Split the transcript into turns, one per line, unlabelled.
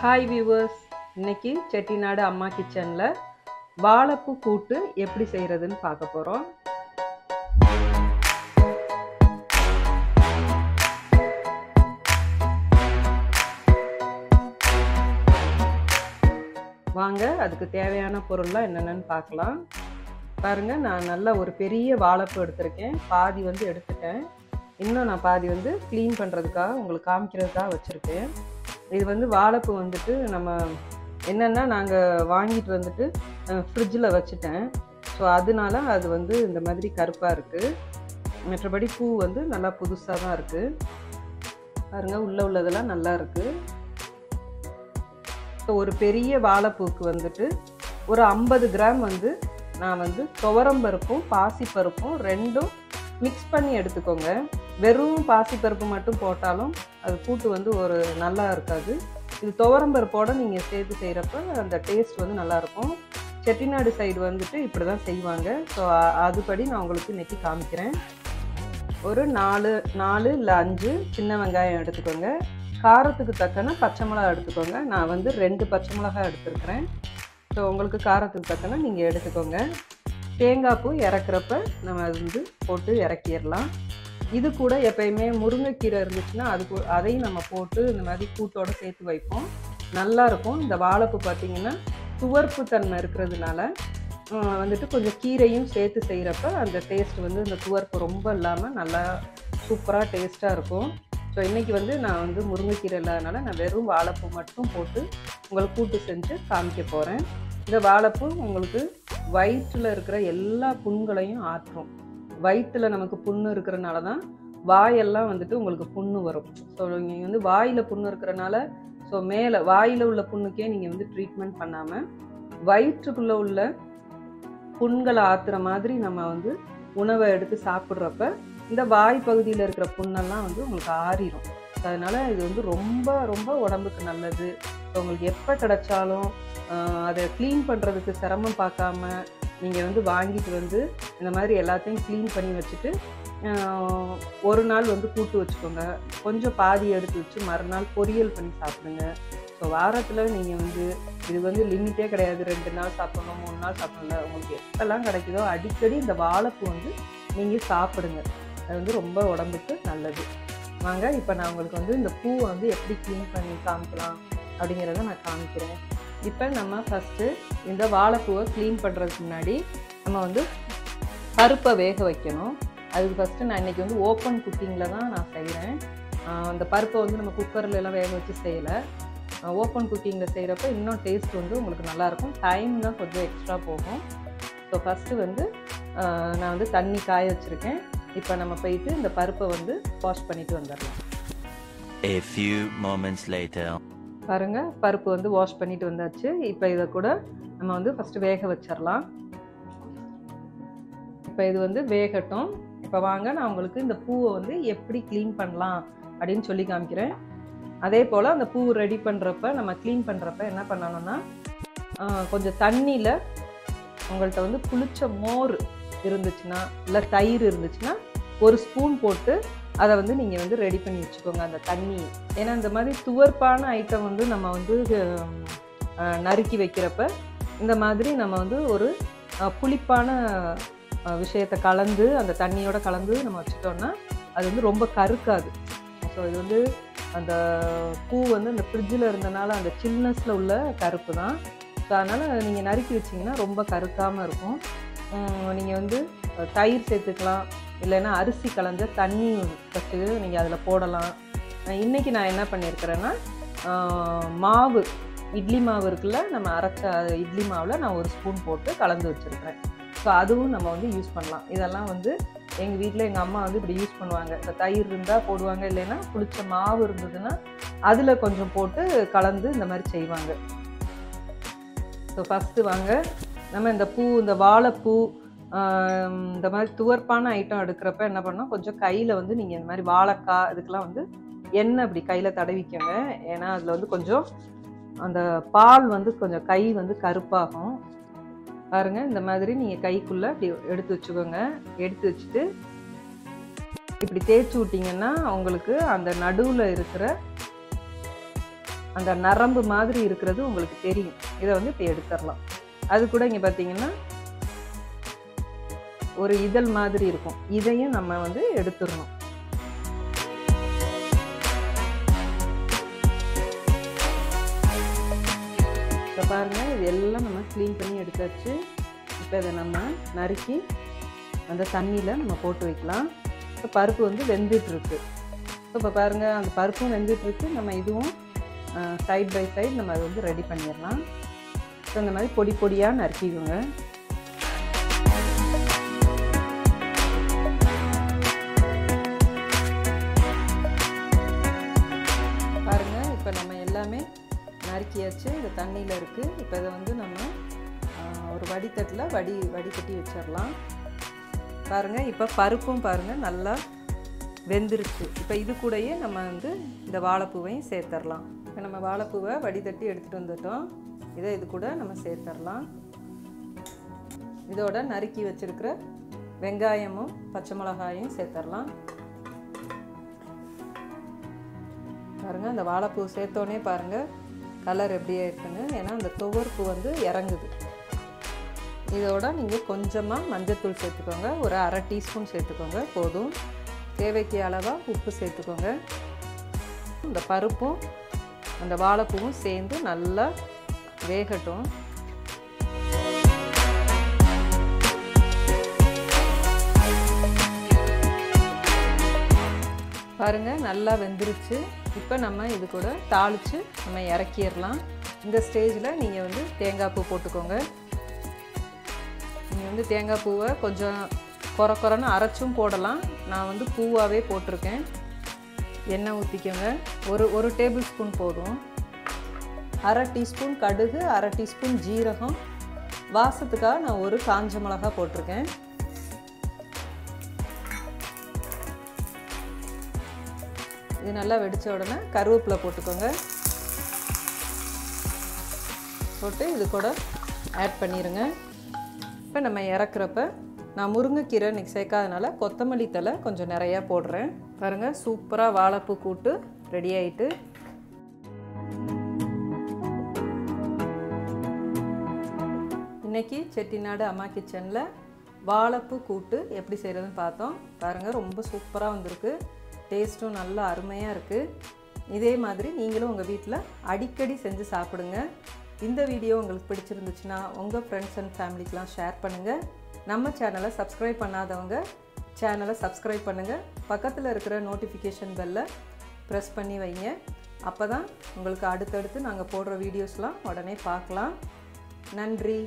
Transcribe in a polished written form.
Hi viewers, இன்னைக்கு செட்டிநாடு அம்மா கிச்சனில் வாழைப்பூ கூட்டு எப்படி செய்கிறதுன்னு பார்க்க போகிறோம். வாங்க அதுக்கு தேவையான பொருள்லாம் என்னென்னு பார்க்கலாம். பாருங்கள், நான் நல்லா ஒரு பெரிய வாழைப்பூ எடுத்திருக்கேன். பாதி வந்து எடுத்துட்டேன். இன்னும் நான் பாதி வந்து க்ளீன் பண்ணுறதுக்காக உங்களுக்கு காமிக்கிறதுக்காக வச்சுருக்கேன். இது வந்து வாழைப்பூ வந்துட்டு நம்ம என்னென்னா நாங்கள் வாங்கிட்டு வந்துட்டு ஃப்ரிட்ஜில் வச்சுட்டேன். ஸோ அதனால அது வந்து இந்த மாதிரி கருப்பாக இருக்குது. மற்றபடி பூ வந்து நல்லா புதுசாக தான் இருக்குது. பாருங்கள், உள்ளதெல்லாம் நல்லா இருக்குது. ஸோ ஒரு பெரிய வாழைப்பூக்கு வந்துட்டு ஒரு 50 கிராம் வந்து நான் வந்து துவரம்பருப்பும் பாசிப்பருப்பும் ரெண்டும் மிக்ஸ் பண்ணி எடுத்துக்கோங்க. வெறும் பாசிப்பருப்பு மட்டும் போட்டாலும் அது கூட்டு வந்து ஒரு நல்லா இருக்காது. இது துவரம்பருப்போடு நீங்கள் சேர்த்து செய்கிறப்ப அந்த டேஸ்ட் வந்து நல்லாயிருக்கும். செட்டிநாடு சைடு வந்துட்டு இப்படி தான் செய்வாங்க. ஸோ அதுபடி நான் உங்களுக்கு இன்றைக்கி காமிக்கிறேன். ஒரு 4 இல்லை 5 சின்ன வெங்காயம் எடுத்துக்கோங்க. காரத்துக்கு தக்கன பச்சை மிளகா எடுத்துக்கோங்க. நான் வந்து 2 பச்சை மிளகாய் எடுத்துருக்கிறேன். ஸோ உங்களுக்கு காரத்துக்கு தக்கன நீங்கள் எடுத்துக்கோங்க. தேங்காய் பூ இறக்குறப்ப நம்ம அது வந்து போட்டு இறக்கிடலாம். இது கூட எப்பயுமே முருங்கைக்கீரை இருந்துச்சுன்னா அதையும் நம்ம போட்டு இந்த மாதிரி கூட்டோடு சேர்த்து வைப்போம், நல்லாயிருக்கும். இந்த வாழைப்பூ பார்த்திங்கன்னா துவர்ப்பு தன்மை இருக்கிறதுனால வந்துட்டு கொஞ்சம் கீரையும் சேர்த்து செய்கிறப்ப அந்த டேஸ்ட் வந்து இந்த துவர்ப்பு ரொம்ப இல்லாமல் நல்லா சூப்பராக டேஸ்ட்டாக இருக்கும். ஸோ இன்றைக்கி வந்து நான் வந்து முருங்கைக்கீரை இல்லாதனால நான் வெறும் வாழைப்பூ மட்டும் போட்டு உங்களுக்கு கூட்டு செஞ்சு காமிக்க போகிறேன். இந்த வாழைப்பூ உங்களுக்கு வயிற்றில் இருக்கிற எல்லா புண்களையும் ஆற்றும். வயிற்றில் நமக்கு புண்ணு இருக்கிறனால தான் வாயெல்லாம் வந்துட்டு உங்களுக்கு புண்ணு வரும். ஸோ நீங்கள் வந்து வாயில் புண்ணு இருக்கிறனால ஸோ மேலே வாயில் உள்ள புண்ணுக்கே நீங்கள் வந்து ட்ரீட்மெண்ட் பண்ணாமல் வயிற்றுக்குள்ளே உள்ள புண்களை ஆற்றுற மாதிரி நம்ம வந்து உணவை எடுத்து சாப்பிட்றப்ப இந்த வாய் பகுதியில் இருக்கிற புண்ணெல்லாம் வந்து உங்களுக்கு ஆறிடும். அதனால் இது வந்து ரொம்ப ரொம்ப உடம்புக்கு நல்லது. ஸோ உங்களுக்கு எப்போ கிடைச்சாலும் அதை க்ளீன் பண்ணுறதுக்கு சிரமம் பார்க்காம நீங்கள் வந்து வாங்கிட்டு வந்து இந்த மாதிரி எல்லாத்தையும் க்ளீன் பண்ணி வச்சுட்டு ஒரு நாள் வந்து கூட்டு வச்சுக்கோங்க. கொஞ்சம் பாதி எடுத்து வச்சு மறுநாள் பொரியல் பண்ணி சாப்பிடுங்க. ஸோ வாரத்தில் நீங்கள் வந்து இது வந்து லிமிட்டே கிடையாது. 2 நாள் சாப்பிட்ணும், 3 நாள் சாப்பிடல. உங்களுக்கு எப்பெல்லாம் கிடைக்குதோ அடிக்கடி இந்த வாழைப்பூ வந்து நீங்கள் சாப்பிடுங்க. அது வந்து ரொம்ப உடம்புக்கு நல்லது. வாங்க இப்போ நான் உங்களுக்கு வந்து இந்த பூவை வந்து எப்படி க்ளீன் பண்ணி காமிக்கலாம் அப்படிங்கிறத நான் காமிக்கிறேன். இப்போ நம்ம ஃபஸ்ட்டு இந்த வாழைப்பூவை க்ளீன் பண்ணுறதுக்கு முன்னாடி நம்ம வந்து பருப்பை வேக வைக்கணும். அதுக்கு ஃபஸ்ட்டு நான் இன்றைக்கி வந்து ஓப்பன் குக்கிங்கில் தான் நான் செய்கிறேன். அந்த பருப்பை வந்து நம்ம குக்கரில் எல்லாம் வேக வச்சு செய்யலை. ஓப்பன் குக்கிங்கில் செய்கிறப்ப இன்னும் டேஸ்ட் வந்து உங்களுக்கு நல்லாயிருக்கும். டைம் தான் கொஞ்சம் எக்ஸ்ட்ரா போகும். ஸோ ஃபஸ்ட்டு வந்து நான் வந்து தண்ணி காய வச்சுருக்கேன். இப்போ நம்ம போயிட்டு இந்த பருப்பை வந்து வாஷ் பண்ணிவிட்டு வந்துடலாம்.
A few moments later.
பாருங்கள், பருப்பு வந்து வாஷ் பண்ணிட்டு வந்தாச்சு. இப்போ இதை கூட நம்ம வந்து ஃபஸ்ட்டு வேக வச்சிடலாம். இப்போ இது வந்து வேகட்டும். இப்போ வாங்க நான் உங்களுக்கு இந்த பூவை வந்து எப்படி க்ளீன் பண்ணலாம் அப்படின்னு சொல்லி காமிக்கிறேன். அதே போல் அந்த பூ ரெடி பண்ணுறப்ப நம்ம க்ளீன் பண்ணுறப்ப என்ன பண்ணணும்னா கொஞ்சம் தண்ணியில் உங்கள்கிட்ட வந்து புளிச்ச மோர் இருந்துச்சுன்னா இல்லை தயிர் இருந்துச்சுன்னா 1 ஸ்பூன் போட்டு அதை வந்து நீங்கள் வந்து ரெடி பண்ணி வச்சுக்கோங்க அந்த தண்ணி. ஏன்னா இந்த மாதிரி துவர்ப்பான ஐட்டம் வந்து நம்ம வந்து நறுக்கி வைக்கிறப்ப இந்த மாதிரி நம்ம வந்து ஒரு புளிப்பான விஷயத்தை கலந்து அந்த தண்ணியோட கலந்து நம்ம வச்சுட்டோம்னா அது வந்து ரொம்ப கருக்காது. ஸோ இது வந்து அந்த பூ வந்து அந்த ஃப்ரிட்ஜில் இருந்தனால அந்த சில்னஸில் உள்ள கருப்பு தான். ஸோ அதனால் நீங்கள் நறுக்கி வச்சிங்கன்னா ரொம்ப கருக்காமல் இருக்கும். நீங்கள் வந்து தயிர் சேர்த்துக்கலாம், இல்லைன்னா அரிசி கலந்த தண்ணி வச்சு நீங்கள் அதில் போடலாம். இன்றைக்கி நான் என்ன பண்ணியிருக்கிறேன்னா மாவு, இட்லி மாவு இருக்குல்ல, நம்ம அரைச்ச இட்லி மாவில் நான் 1 ஸ்பூன் போட்டு கலந்து வச்சுருக்கிறேன். ஸோ அதுவும் நம்ம வந்து யூஸ் பண்ணலாம். இதெல்லாம் வந்து எங்கள் வீட்டில் எங்கள் அம்மா வந்து இப்படி யூஸ் பண்ணுவாங்க. இப்போ தயிர் இருந்தால் போடுவாங்க, இல்லைன்னா புளிச்ச மாவு இருந்ததுன்னா அதில் கொஞ்சம் போட்டு கலந்து இந்த மாதிரி செய்வாங்க. ஸோ ஃபஸ்ட்டு வாங்க நம்ம இந்த வாழைப்பூ இந்த மாதிரி துவர்ப்பான ஐட்டம் எடுக்கிறப்ப என்ன பண்ணோம், கொஞ்சம் கையில் வந்து நீங்கள் இந்த மாதிரி வாழைக்காய் இதுக்கெல்லாம் வந்து எண்ணெய் இப்படி கையில் தடவிக்கோங்க. ஏன்னா அதில் வந்து கொஞ்சம் அந்த பால் வந்து கொஞ்சம் கை வந்து கருப்பாகும். பாருங்கள், இந்த மாதிரி நீங்கள் கைக்குள்ளே இப்படி எடுத்து வச்சுக்கோங்க. எடுத்து வச்சுட்டு இப்படி தேய்ச்சி விட்டிங்கன்னா உங்களுக்கு அந்த நடுவில் இருக்கிற அந்த நரம்பு மாதிரி இருக்கிறது உங்களுக்கு தெரியும். இதை வந்து இப்போ எடுத்துடலாம். அது கூட இங்கே பார்த்தீங்கன்னா ஒரு இதழ் மாதிரி இருக்கும். இதையும் நம்ம வந்து எடுத்துடணும். இப்போ பாருங்கள், இது எல்லாம் நம்ம க்ளீன் பண்ணி எடுத்தாச்சு. இப்போ இதை நம்ம நறுக்கி அந்த தண்ணியில் நம்ம போட்டு வைக்கலாம். இப்போ பருப்பு வந்து வெந்துட்டுருக்கு. இப்போ பாருங்கள், அந்த பருப்பும் வெந்துட்டுருக்கு. நம்ம இதுவும் சைட் பை சைடு நம்ம அதை வந்து ரெடி பண்ணிடலாம். இப்போ இந்த மாதிரி பொடி பொடியாக நறுக்கிக்குங்க. பாருங்கள், இப்போ நம்ம எல்லாமே நறுக்கியாச்சு. இது தண்ணியில் இருக்குது. இப்போ இதை வந்து நம்ம ஒரு வடித்தட்டில் வடிகட்டி வச்சிடலாம். பாருங்கள், இப்போ பருப்பும் பாருங்கள் நல்லா வெந்துருச்சு. இப்போ இது கூடயே நம்ம வந்து இந்த வாழைப்பூவையும் சேர்த்துடலாம். இப்போ நம்ம வாழைப்பூவை வடிதட்டி எடுத்துகிட்டு வந்துட்டோம். இதை இது கூட நம்ம சேர்த்துடலாம். இதோட நறுக்கி வச்சுருக்கிற வெங்காயமும் பச்சை மிளகாயும் சேர்த்துடலாம். பாருங்கள், அந்த வாழைப்பூ சேர்த்தோன்னே பாருங்கள் கலர் எப்படியே இருக்குன்னு. ஏன்னா அந்த துவர்ப்பு வந்து இறங்குது. இதோட நீங்கள் கொஞ்சமாக மஞ்சத்தூள் சேர்த்துக்கோங்க. ஒரு அரை டீஸ்பூன் சேர்த்துக்கோங்க போதும். தேவைக்கு அளவாக உப்பு சேர்த்துக்கோங்க. இந்த பருப்பும் அந்த வாழைப்பூவும் சேர்ந்து நல்லா வேகட்டும். பாருங்கள், நல்லா வெந்துருச்சு. இப்போ நம்ம இது கூட தாளித்து நம்ம இறக்கிடலாம். இந்த ஸ்டேஜில் நீங்கள் வந்து தேங்காய் பூ போட்டுக்கோங்க. நீங்கள் வந்து தேங்காய் பூவை கொஞ்சம் கொரன்னு அரைச்சும் போடலாம். நான் வந்து பூவாகவே போட்டிருக்கேன். எண்ணெய் ஊற்றிக்கோங்க. ஒரு டேபிள் ஸ்பூன் போதும். அரை டீஸ்பூன் கடுகு, அரை டீஸ்பூன் ஜீரகம், வாசத்துக்காக நான் ஒரு காஞ்ச மிளகாய் போட்டிருக்கேன். இது நல்லா வெடித்த உடனே கருவேப்பிலை போட்டுக்கோங்க. போட்டு இது கூட ஆட் பண்ணிடுங்க. இப்போ நம்ம இறக்குறப்ப நான் முருங்கைக்கீரை இன்றைக்கி சேர்க்காதனால கொத்தமல்லி தழை கொஞ்சம் நிறையா போடுறேன். பாருங்கள், சூப்பராக வாழைப்பூ கூட்டு ரெடி ஆகிட்டு. இன்றைக்கி செட்டிநாடு அம்மா கிச்சனில் வாழைப்பூ கூட்டு எப்படி செய்கிறதுன்னு பார்த்தோம். பாருங்கள், ரொம்ப சூப்பராக வந்திருக்கு. டேஸ்ட்டும் நல்லா அருமையாக இருக்குது. இதே மாதிரி நீங்களும் உங்கள் வீட்டில் அடிக்கடி செஞ்சு சாப்பிடுங்க. இந்த வீடியோ உங்களுக்கு பிடிச்சிருந்துச்சுன்னா உங்கள் ஃப்ரெண்ட்ஸ் அண்ட் ஃபேமிலிக்கெலாம் ஷேர் பண்ணுங்கள். நம்ம சேனலை சப்ஸ்கிரைப் பண்ணாதவங்க சேனலை சப்ஸ்கிரைப் பண்ணுங்கள். பக்கத்தில் இருக்கிற நோட்டிஃபிகேஷன் பெல்லை ப்ரெஸ் பண்ணி வைங்க. அப்போ தான் உங்களுக்கு அடுத்தடுத்து நாங்கள் போடுற வீடியோஸ்லாம் உடனே பார்க்கலாம். நன்றி.